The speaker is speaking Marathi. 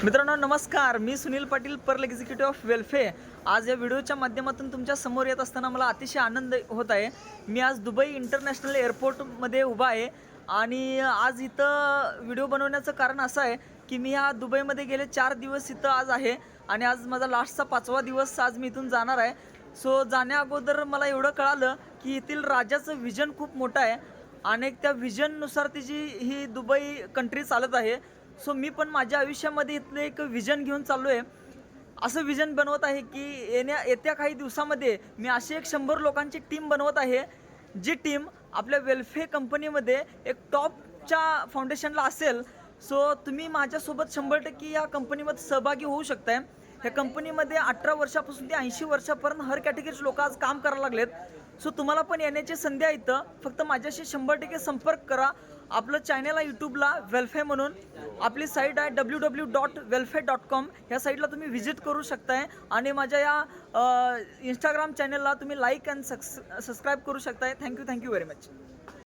मित्रांनो नमस्कार, मी Sunil Patil, pearl executive of welfare. आज या व्हिडिओच्या माध्यमातून तुमच्या समोर येत असताना मला अतिशय आनंद होत आहे. मी आज दुबई इंटरनॅशनल एअरपोर्टमध्ये उभा आहे आणि आज इथं व्हिडिओ बनवण्याचं कारण असं आहे की मी ह्या दुबईमध्ये गेले 4 दिवस इथं आज आहे आणि आज माझा लास्टचा 5वा दिवस. आज मी इथून जाणार आहे. सो जाण्या अगोदर मला एवढं कळालं की येथील राज्याचं विजन खूप मोठं आहे आणि त्या विजननुसार तिची ही दुबई कंट्री चालत आहे. सो मी पण माझ्या आयुष्यामध्ये इथलं एक विजन घेऊन चाललो आहे. असं विजन बनवत आहे की येत्या काही दिवसामध्ये मी अशी एक 100 लोकांची टीम बनवत आहे, जी टीम आपल्या वेलफेअर कंपनीमध्ये एक टॉपच्या फाउंडेशनला असेल. सो तुम्ही माझ्यासोबत 100% या कंपनीमध्ये सहभागी होऊ शकताय. ह्या कंपनीमध्ये 18 वर्षापासून ते 80 वर्षापर्यंत हर कॅटेगरीचे लोक आज काम करायला लागलेत. सो तुम्हाला पण येण्याची संधी आहे इथं. फक्त माझ्याशी 100% संपर्क करा. आपलं चॅनल आहे यूट्यूबला वेलफेअर म्हणून. आपली साईट आहे www.welfare.com. ह्या साईटला तुम्ही व्हिजिट करू शकताय आणि माझ्या या इंस्टाग्राम चॅनलला तुम्ही लाईक अँड सबस्क्राईब करू शकताय. Thank you very much.